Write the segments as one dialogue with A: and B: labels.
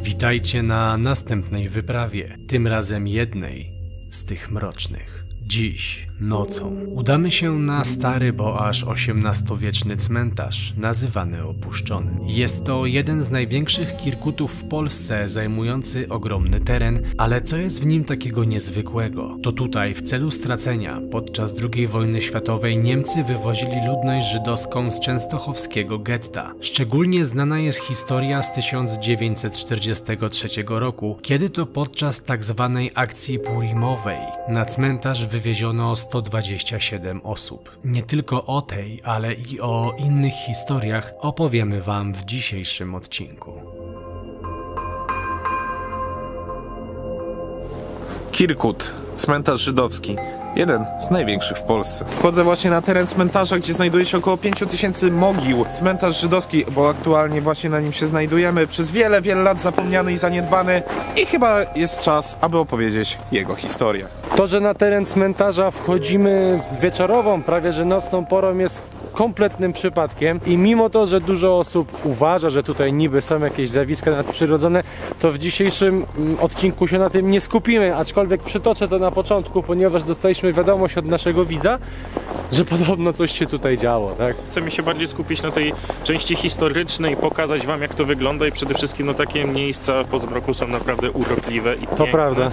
A: Witajcie na następnej wyprawie, tym razem jednej z tych mrocznych. Dziś, nocą, udamy się na stary, bo aż XVIII-wieczny cmentarz, nazywany Opuszczonym. Jest to jeden z największych kirkutów w Polsce, zajmujący ogromny teren, ale co jest w nim takiego niezwykłego? To tutaj, w celu stracenia, podczas II wojny światowej Niemcy wywozili ludność żydowską z częstochowskiego getta. Szczególnie znana jest historia z 1943 roku, kiedy to podczas tzw. akcji Purimowej na cmentarz wywieziono 127 osób. Nie tylko o tej, ale i o innych historiach opowiemy wam w dzisiejszym odcinku.
B: Kirkut, cmentarz żydowski. Jeden z największych w Polsce. Wchodzę właśnie na teren cmentarza, gdzie znajduje się około 5000 mogił. Cmentarz żydowski, bo aktualnie właśnie na nim się znajdujemy, przez wiele, wiele lat zapomniany i zaniedbany i chyba jest czas, aby opowiedzieć jego historię.
C: To, że na teren cmentarza wchodzimy wieczorową, prawie że nocną porą, jest kompletnym przypadkiem i mimo to, że dużo osób uważa, że tutaj niby są jakieś zjawiska nadprzyrodzone, to w dzisiejszym odcinku się na tym nie skupimy, aczkolwiek przytoczę to na początku, ponieważ dostaliśmy wiadomość od naszego widza, że podobno coś się tutaj działo, tak?
D: Chcemy się bardziej skupić na tej części historycznej, pokazać wam, jak to wygląda i przede wszystkim no, takie miejsca po zmroku są naprawdę urokliwe i piękne.
C: To prawda.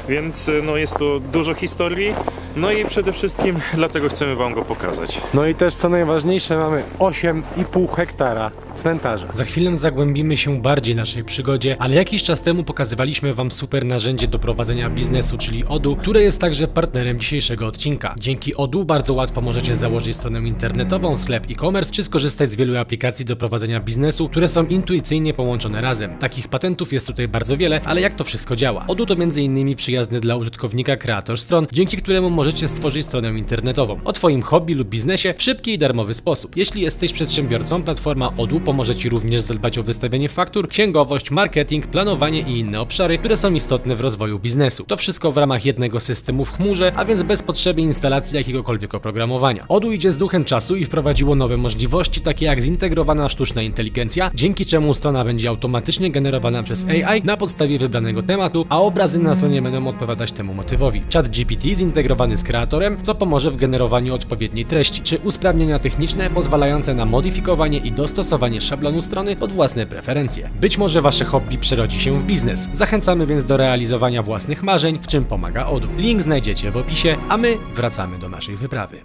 D: Więc no, jest tu dużo historii, no i przede wszystkim dlatego chcemy wam go pokazać.
C: No i też co najważniejsze, mamy 8,5 hektara cmentarza.
A: Za chwilę zagłębimy się bardziej w naszej przygodzie, ale jakiś czas temu pokazywaliśmy wam super narzędzie do prowadzenia biznesu, czyli Odoo, które jest także partnerem dzisiejszego odcinka. Dzięki Odoo bardzo łatwo możecie założyć stronę internetową, sklep e-commerce, czy skorzystać z wielu aplikacji do prowadzenia biznesu, które są intuicyjnie połączone razem. Takich patentów jest tutaj bardzo wiele, ale jak to wszystko działa? Odoo to m.in. przyjazny dla użytkownika kreator stron, dzięki któremu możecie stworzyć stronę internetową o twoim hobby lub biznesie w szybki i darmowy sposób. Jeśli jesteś przedsiębiorcą, platforma Odoo pomoże ci również zadbać o wystawienie faktur, księgowość, marketing, planowanie i inne obszary, które są istotne w rozwoju biznesu. To wszystko w ramach jednego systemu w chmurze, a więc bez potrzeby instalacji jakiegokolwiek oprogramowania. Odoo idzie z duchem czasu i wprowadziło nowe możliwości, takie jak zintegrowana sztuczna inteligencja, dzięki czemu strona będzie automatycznie generowana przez AI na podstawie wybranego tematu, a obrazy na stronie będą odpowiadać temu motywowi. ChatGPT zintegrowany z kreatorem, co pomoże w generowaniu odpowiedniej treści, czy usprawnienia techniczne pozwalające na modyfikowanie i dostosowanie szablonu strony pod własne preferencje. Być może wasze hobby przerodzi się w biznes. Zachęcamy więc do realizowania własnych marzeń, w czym pomaga Odoo. Link znajdziecie w opisie, a my wracamy do naszej wyprawy.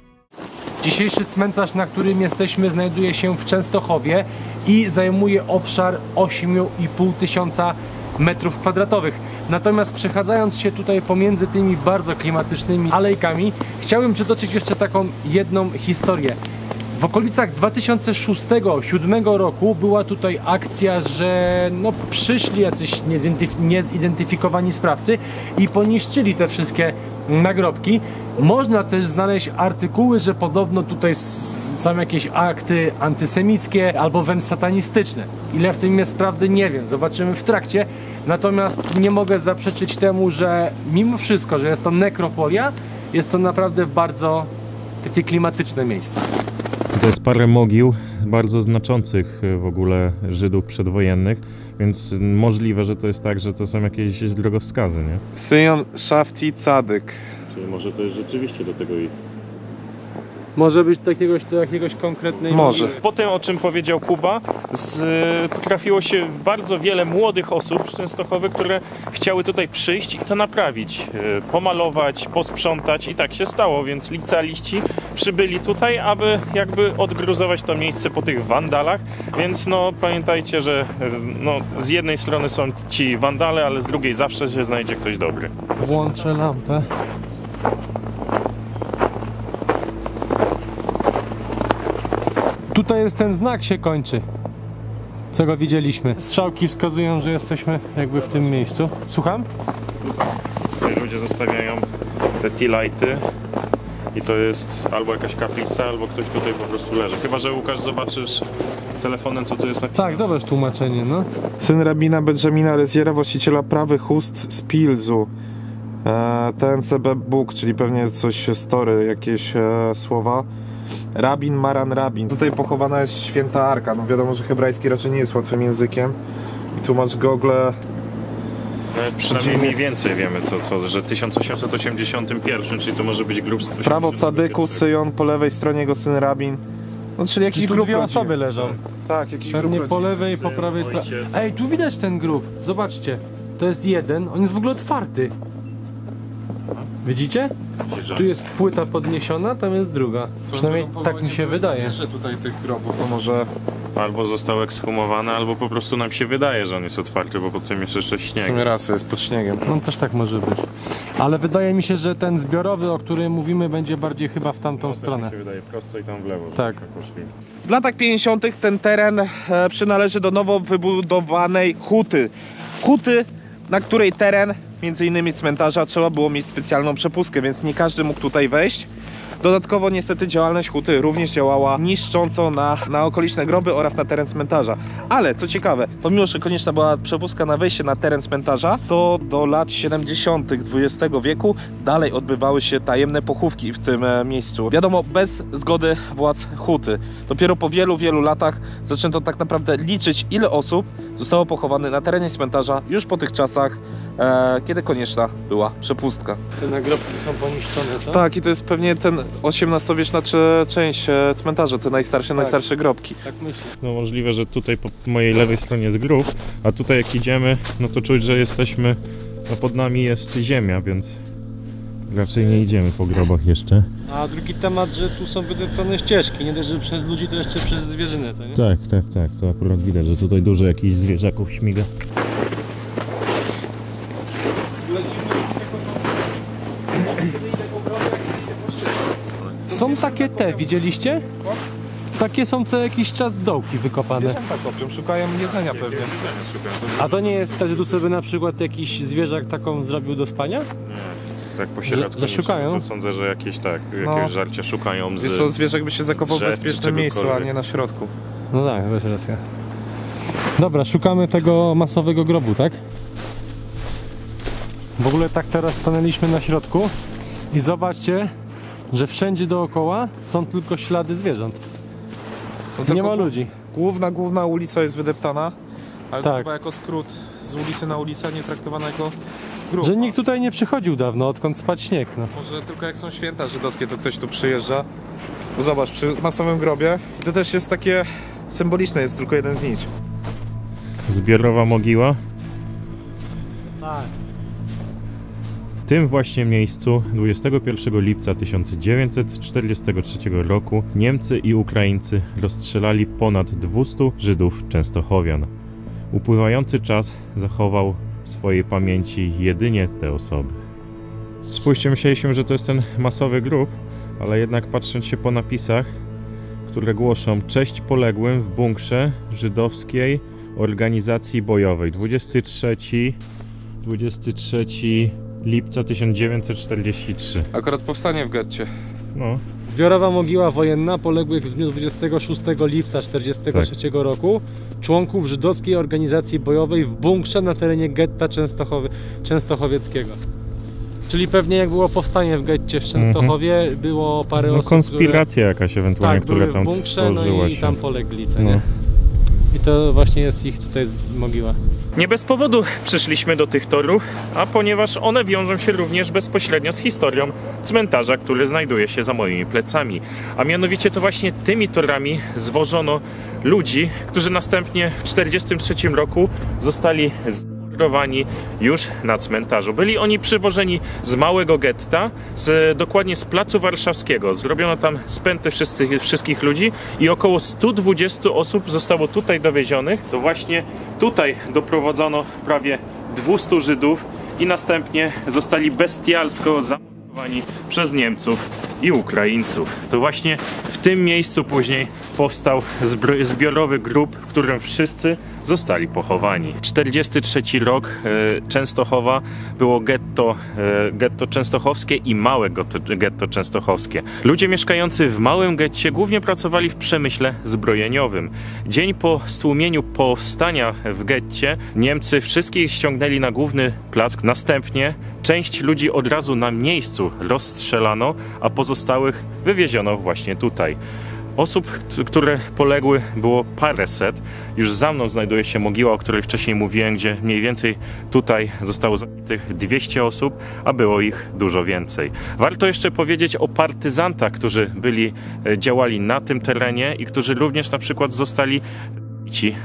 C: Dzisiejszy cmentarz, na którym jesteśmy, znajduje się w Częstochowie i zajmuje obszar 8,5 tysiąca metrów kwadratowych. Natomiast przechadzając się tutaj pomiędzy tymi bardzo klimatycznymi alejkami, chciałbym przytoczyć jeszcze taką jedną historię. W okolicach 2006-2007 roku była tutaj akcja, że no, przyszli jacyś niezidentyfikowani sprawcy i poniszczyli te wszystkie nagrobki. Można też znaleźć artykuły, że podobno tutaj są jakieś akty antysemickie albo wręcz satanistyczne. Ile w tym jest prawdy, nie wiem, zobaczymy w trakcie. Natomiast nie mogę zaprzeczyć temu, że mimo wszystko, że jest to nekropolia, jest to naprawdę bardzo takie klimatyczne miejsce.
E: To jest parę mogił bardzo znaczących w ogóle Żydów przedwojennych, więc możliwe, że to jest tak, że to są jakieś drogowskazy, nie?
B: Syjon Szafti Cadyk.
D: Czyli może to jest rzeczywiście do tego i...
C: Może być do jakiegoś konkretnej...
B: Może.
D: Po tym, o czym powiedział Kuba, trafiło się bardzo wiele młodych osób z Częstochowy, które chciały tutaj przyjść i to naprawić, pomalować, posprzątać i tak się stało, więc licealiści przybyli tutaj, aby jakby odgruzować to miejsce po tych wandalach, więc no pamiętajcie, że no, z jednej strony są ci wandale, ale z drugiej zawsze się znajdzie ktoś dobry.
C: Włączę lampę. Tutaj jest ten znak, się kończy, co go widzieliśmy. Strzałki wskazują, że jesteśmy jakby w tym miejscu. Słucham?
D: Tutaj ludzie zostawiają te tea-lighty i to jest albo jakaś kaplica, albo ktoś tutaj po prostu leży. Chyba że Łukasz zobaczysz telefonem, co tu jest napisane.
C: Tak, zobacz tłumaczenie, no.
B: Syn rabina Benjamina Reziera, właściciela prawych ust z Pilzu. TNCB Bóg, czyli pewnie coś story, jakieś słowa. Rabin, Maran, Rabin. Tutaj pochowana jest święta Arka. No wiadomo, że hebrajski raczej nie jest łatwym językiem. I tu masz gogle.
D: Przynajmniej mniej więcej wiemy, że w 1881, czyli to może być grób z 1881.
B: Prawo Cadyku, Syjon, po lewej stronie jego syn Rabin. No czyli jakiś
C: Tu
B: grób
C: dwie
B: rodziny.
C: osoby leżą.
B: Tak, jakiś
C: Pewnie
B: grób
C: po
B: rodziny.
C: lewej i po prawej stronie.
D: ojciec.
C: Ej, tu widać ten grób. Zobaczcie. To jest jeden, on jest w ogóle otwarty. Widzicie? Tu jest płyta podniesiona, tam jest druga. Przynajmniej tak mi się wydaje.
B: Że tutaj tych grobów to może...
D: Albo został ekshumowany, albo po prostu nam się wydaje, że on jest otwarty, bo pod tym jest jeszcze
B: W
D: śnieg.
B: sumie raz jest pod śniegiem.
C: No też tak może być. Ale wydaje mi się, że ten zbiorowy, o którym mówimy, będzie bardziej chyba w tamtą stronę.
D: Mi się wydaje prosto i tam w lewo.
C: Tak.
D: Poszli.
B: W latach 50. ten teren przynależy do nowo wybudowanej huty. Huty, na której teren, między innymi cmentarza, trzeba było mieć specjalną przepustkę, więc nie każdy mógł tutaj wejść. Dodatkowo niestety działalność huty również działała niszcząco na okoliczne groby oraz na teren cmentarza. Ale co ciekawe, pomimo że konieczna była przepustka na wejście na teren cmentarza, to do lat 70. XX wieku dalej odbywały się tajemne pochówki w tym miejscu. Wiadomo, bez zgody władz huty. Dopiero po wielu, wielu latach zaczęto tak naprawdę liczyć, ile osób zostało pochowane na terenie cmentarza już po tych czasach, kiedy konieczna była przepustka.
C: Te nagrobki są poniszczone, co?
B: Tak, i to jest pewnie ten XVIII-wieczna część cmentarza, te najstarsze grobki.
C: Tak myślę.
E: No możliwe, że tutaj po mojej lewej stronie jest grób, a tutaj jak idziemy, no to czuć, że jesteśmy, no pod nami jest ziemia, więc raczej nie idziemy po grobach jeszcze.
C: A drugi temat, że tu są wydeptane ścieżki, nie dość, że przez ludzi, to jeszcze przez zwierzynę, to nie?
E: Tak, to akurat widać, że tutaj dużo jakichś zwierzaków śmiga.
C: Są takie widzieliście? Takie są co jakiś czas dołki wykopane.
B: Tak, kopią, szukają jedzenia pewnie.
C: A to nie jest tak, że tu sobie na przykład jakiś zwierzak taką zrobił do spania?
D: Tak po środku.
C: Że szukają?
D: To sądzę, że jakieś żarcie szukają
B: Jest to zwierzak by się zakopał w
D: drzew,
B: bezpiecznym
D: czy
B: miejscu, a
D: czegokolwiek.
B: nie na środku.
C: No tak, to jest racja. Dobra, szukamy tego masowego grobu, tak? W ogóle tak teraz stanęliśmy na środku i zobaczcie, że wszędzie dookoła są tylko ślady zwierząt.
B: No
C: Nie ma ludzi.
B: Główna ulica jest wydeptana, ale to
C: Tak.
B: chyba jako skrót z ulicy na ulicę, nie traktowana jako grup.
C: Że nikt tutaj nie przychodził dawno, odkąd spadł śnieg. No.
B: Może tylko jak są święta żydowskie, to ktoś tu przyjeżdża. Bo zobacz, przy masowym grobie, i to też jest takie symboliczne, jest tylko jeden znicz.
E: Zbiorowa mogiła.
C: Tak.
E: W tym właśnie miejscu 21 lipca 1943 roku Niemcy i Ukraińcy rozstrzelali ponad 200 Żydów częstochowian. Upływający czas zachował w swojej pamięci jedynie te osoby. Spójrzcie, myśleliśmy, że to jest ten masowy grób, ale jednak patrząc się po napisach, które głoszą: cześć poległym w bunkrze żydowskiej organizacji bojowej. 23 lipca 1943.
B: Akurat powstanie w getcie.
E: No,
C: Zbiorowa mogiła wojenna poległych w dniu 26 lipca 1943 roku członków żydowskiej organizacji bojowej w bunkrze na terenie getta częstochowieckiego. Czyli pewnie jak było powstanie w getcie w Częstochowie, było parę
E: no
C: osób,
E: konspiracja jakaś ewentualnie,
C: które, tak,
E: która
C: były
E: tam
C: w bunkrze, no
E: tworzyła
C: i
E: się.
C: tam polegli, co
E: No.
C: nie? I to właśnie jest ich tutaj mogiła.
D: Nie bez powodu przyszliśmy do tych torów, a ponieważ one wiążą się również bezpośrednio z historią cmentarza, który znajduje się za moimi plecami. A mianowicie to właśnie tymi torami zwożono ludzi, którzy następnie w 1943 roku zostali zamordowani już na cmentarzu. Byli oni przywożeni z małego getta, dokładnie z Placu Warszawskiego. Zrobiono tam spęty wszystkich ludzi i około 120 osób zostało tutaj dowiezionych. To właśnie tutaj doprowadzono prawie 200 Żydów i następnie zostali bestialsko zamordowani przez Niemców i Ukraińców. To właśnie w tym miejscu później powstał zbiorowy grób, w którym wszyscy zostali pochowani. 43 rok, Częstochowa, było getto częstochowskie i małe getto częstochowskie. Ludzie mieszkający w małym getcie głównie pracowali w przemyśle zbrojeniowym. Dzień po stłumieniu powstania w getcie Niemcy wszystkich ściągnęli na główny plac. Następnie część ludzi od razu na miejscu rozstrzelano, a pozostałych wywieziono właśnie tutaj. Osób, które poległy, było paręset. Już za mną znajduje się mogiła, o której wcześniej mówiłem, gdzie mniej więcej tutaj zostało zabitych 200 osób, a było ich dużo więcej. Warto jeszcze powiedzieć o partyzantach, którzy działali na tym terenie i którzy również na przykład zostali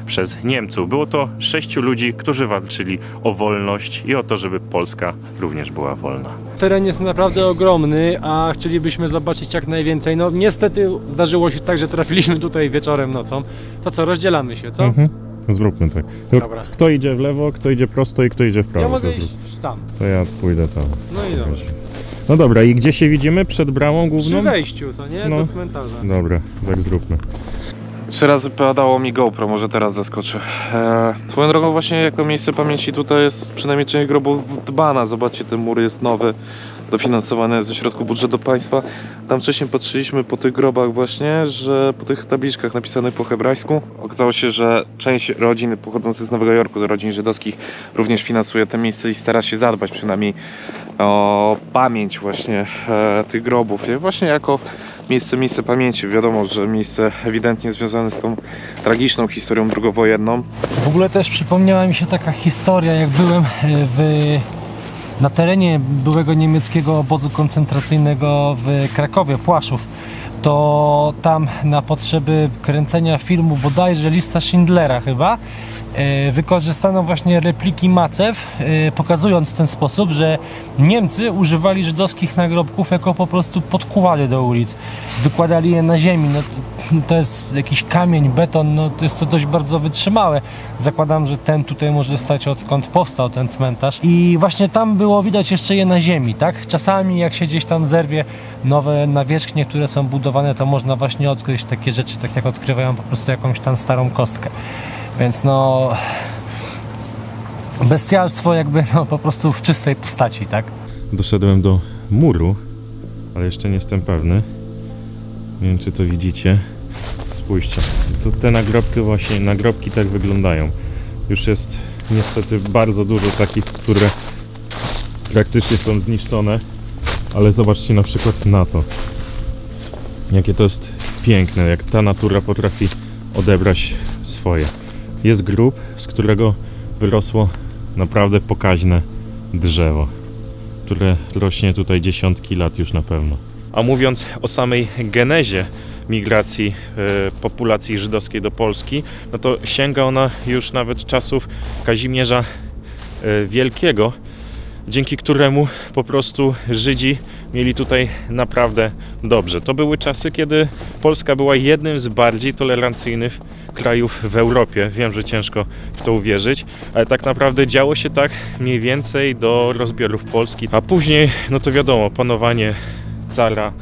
D: przez Niemców. Było to 6 ludzi, którzy walczyli o wolność i o to, żeby Polska również była wolna.
C: Teren jest naprawdę ogromny, a chcielibyśmy zobaczyć jak najwięcej. No niestety zdarzyło się tak, że trafiliśmy tutaj wieczorem, nocą. To co, rozdzielamy się, co?
E: Zróbmy tak.
C: Dobra.
E: Kto idzie w lewo, kto idzie prosto i kto idzie w prawo.
C: Ja mogę iść tam.
E: To ja pójdę tam.
C: No i dobrze.
E: No dobra, i gdzie się widzimy? Przed bramą główną?
C: Przy wejściu, co nie?
E: No.
C: Do cmentarza.
E: Dobra, tak zróbmy.
B: 3 razy padało mi GoPro, może teraz zaskoczę. Swoją drogą właśnie jako miejsce pamięci tutaj jest przynajmniej część grobów dbana. Zobaczcie, ten mur jest nowy, dofinansowany ze środków budżetu państwa. Tam wcześniej patrzyliśmy po tych grobach właśnie, że po tych tabliczkach napisanych po hebrajsku. Okazało się, że część rodzin pochodzących z Nowego Jorku, z rodzin żydowskich, również finansuje te miejsce i stara się zadbać przynajmniej o pamięć właśnie tych grobów. I właśnie jako miejsce pamięci. Wiadomo, że miejsce ewidentnie związane z tą tragiczną historią drugowojenną.
C: W ogóle też przypomniała mi się taka historia, jak byłem na terenie byłego niemieckiego obozu koncentracyjnego w Krakowie, Płaszów. To tam na potrzeby kręcenia filmu bodajże Lista Schindlera chyba wykorzystano właśnie repliki macew, pokazując w ten sposób, że Niemcy używali żydowskich nagrobków jako po prostu podkłady do ulic. Wykładali je na ziemi. No, to jest jakiś kamień, beton, no, to jest to dość bardzo wytrzymałe. Zakładam, że ten tutaj może stać odkąd powstał ten cmentarz. I właśnie tam było widać jeszcze je na ziemi, tak? Czasami jak się gdzieś tam zerwie nowe nawierzchnie, które są budowane, to można właśnie odkryć takie rzeczy, tak jak odkrywają po prostu jakąś tam starą kostkę. Więc no bestialstwo jakby no po prostu w czystej postaci, tak?
E: Doszedłem do muru, ale jeszcze nie jestem pewny. Nie wiem, czy to widzicie. Spójrzcie, tu te nagrobki tak wyglądają. Już jest niestety bardzo dużo takich, które praktycznie są zniszczone, ale zobaczcie na przykład na to. Jakie to jest piękne, jak ta natura potrafi odebrać swoje. Jest grób, z którego wyrosło naprawdę pokaźne drzewo, które rośnie tutaj dziesiątki lat już na pewno.
D: A mówiąc o samej genezie migracji populacji żydowskiej do Polski, no to sięga ona już nawet czasów Kazimierza Wielkiego, dzięki któremu po prostu Żydzi mieli tutaj naprawdę dobrze. To były czasy, kiedy Polska była jednym z bardziej tolerancyjnych krajów w Europie. Wiem, że ciężko w to uwierzyć, ale tak naprawdę działo się tak mniej więcej do rozbiorów Polski, a później, no to wiadomo, panowanie cara,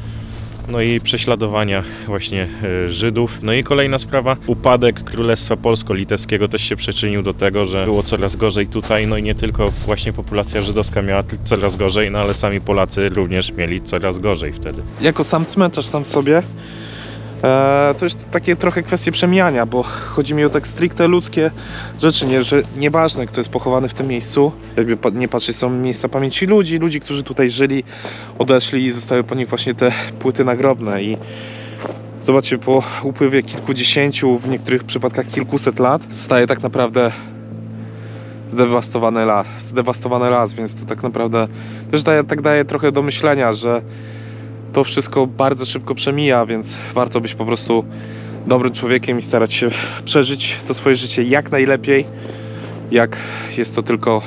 D: no i prześladowania właśnie Żydów. No i kolejna sprawa, upadek Królestwa Polsko-Litewskiego też się przyczynił do tego, że było coraz gorzej tutaj, no i nie tylko właśnie populacja żydowska miała coraz gorzej, no ale sami Polacy również mieli coraz gorzej wtedy.
B: Jako sam cmentarz sam w sobie to jest takie trochę kwestie przemijania, bo chodzi mi o tak stricte ludzkie rzeczy, nie, że nieważne kto jest pochowany w tym miejscu, jakby nie patrzeć, są miejsca pamięci ludzi, którzy tutaj żyli, odeszli i zostały po nich właśnie te płyty nagrobne i zobaczcie, po upływie kilkudziesięciu, w niektórych przypadkach kilkuset lat zostaje tak naprawdę zdewastowany las, więc to tak naprawdę też daje trochę do myślenia, że to wszystko bardzo szybko przemija, więc warto być po prostu dobrym człowiekiem i starać się przeżyć to swoje życie jak najlepiej, jak jest to tylko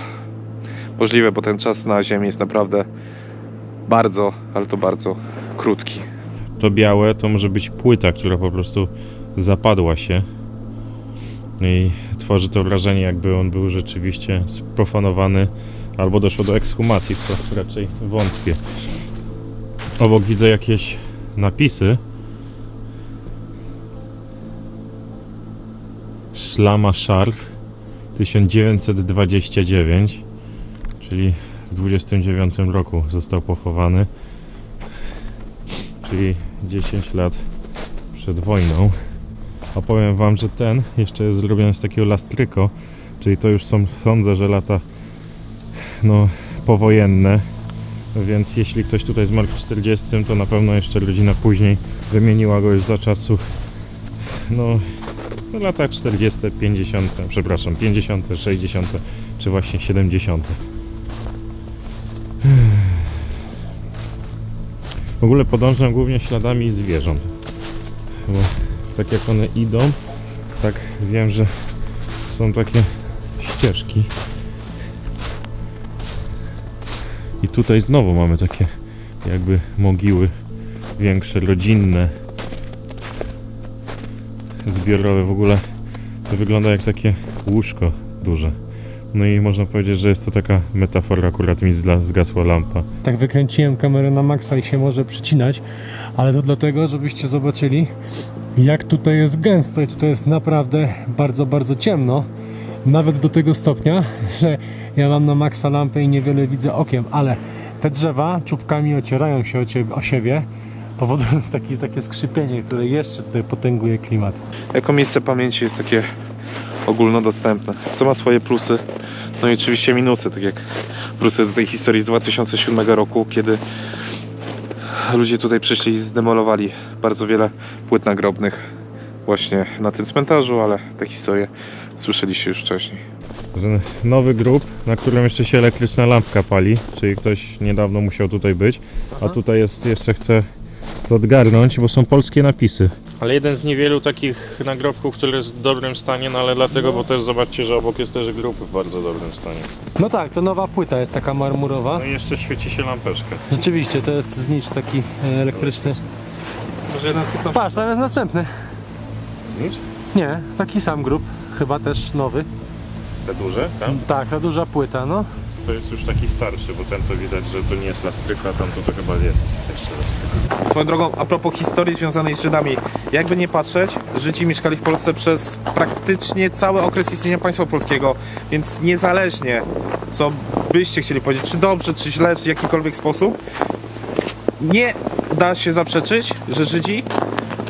B: możliwe, bo ten czas na ziemi jest naprawdę bardzo, ale to bardzo krótki.
E: To białe to może być płyta, która po prostu zapadła się i tworzy to wrażenie, jakby on był rzeczywiście sprofanowany albo doszło do ekshumacji, w co raczej wątpię. Obok widzę jakieś napisy. Szlama Szarf 1929, czyli w 29 roku został pochowany, czyli 10 lat przed wojną. A powiem wam, że ten jeszcze jest zrobiony z takiego lastryko, czyli to już są, sądzę, że lata no powojenne, więc jeśli ktoś tutaj zmarł w 40, to na pewno jeszcze rodzina później wymieniła go już za czasów no w latach 40, 50, przepraszam, 50, 60 czy właśnie 70. W ogóle podążam głównie śladami zwierząt, bo tak jak one idą, tak wiem, że są takie ścieżki. I tutaj znowu mamy takie jakby mogiły większe, rodzinne, zbiorowe. W ogóle to wygląda jak takie łóżko duże. No i można powiedzieć, że jest to taka metafora, akurat mi zgasła lampa.
C: Tak wykręciłem kamerę na maksa i się może przycinać, ale to dlatego, żebyście zobaczyli, jak tutaj jest gęsto i tutaj jest naprawdę bardzo, bardzo ciemno. Nawet do tego stopnia, że ja mam na maksa lampę i niewiele widzę okiem, ale te drzewa czubkami ocierają się o siebie, powodując takie skrzypienie, które jeszcze tutaj potęguje klimat.
B: Jako miejsce pamięci jest takie ogólnodostępne, co ma swoje plusy, no i oczywiście minusy, tak jak plusy do tej historii z 2007 roku, kiedy ludzie tutaj przyszli i zdemolowali bardzo wiele płyt nagrobnych właśnie na tym cmentarzu, ale te historie słyszeliście już wcześniej.
E: Nowy grób, na którym jeszcze się elektryczna lampka pali, czyli ktoś niedawno musiał tutaj być, a tutaj jest, jeszcze chcę to odgarnąć, bo są polskie napisy.
D: Ale jeden z niewielu takich nagrobków, który jest w dobrym stanie, no ale dlatego, bo też zobaczcie, że obok jest też grób w bardzo dobrym stanie.
C: No tak, to nowa płyta jest taka marmurowa.
D: No i jeszcze świeci się lampeczka.
C: Rzeczywiście, to jest znicz taki elektryczny.
B: Może jeden z tych
C: Patrz, tam jest następny.
D: Znicz?
C: Nie, taki sam grób, chyba też nowy.
D: Te duże, tam?
C: Tak, ta duża płyta, no.
D: To jest już taki starszy, bo ten to widać, że to nie jest lastryka, a tam to chyba jest jeszcze lastryka.
B: Swoją drogą, a propos historii związanej z Żydami, jakby nie patrzeć, Żydzi mieszkali w Polsce przez praktycznie cały okres istnienia państwa polskiego, więc niezależnie co byście chcieli powiedzieć, czy dobrze, czy źle, w jakikolwiek sposób, nie da się zaprzeczyć, że Żydzi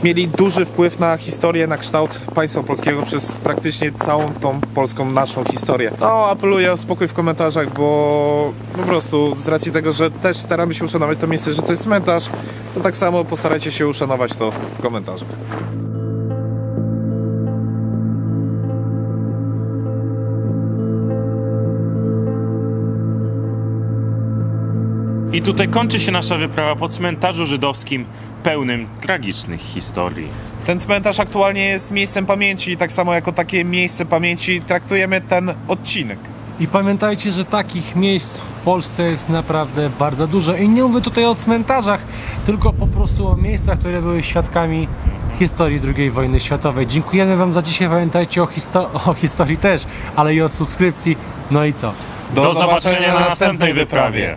B: mieli duży wpływ na historię, na kształt państwa polskiego przez praktycznie całą tą polską naszą historię. No, apeluję o spokój w komentarzach, bo po prostu z racji tego, że też staramy się uszanować to miejsce, że to jest cmentarz, to tak samo postarajcie się uszanować to w komentarzach.
D: I tutaj kończy się nasza wyprawa po cmentarzu żydowskim pełnym tragicznych historii.
B: Ten cmentarz aktualnie jest miejscem pamięci i tak samo jako takie miejsce pamięci traktujemy ten odcinek.
C: I pamiętajcie, że takich miejsc w Polsce jest naprawdę bardzo dużo. I nie mówię tutaj o cmentarzach, tylko po prostu o miejscach, które były świadkami historii II wojny światowej. Dziękujemy wam za dzisiaj. Pamiętajcie o historii też, ale i o subskrypcji. No i co?
D: Do zobaczenia na następnej wyprawie.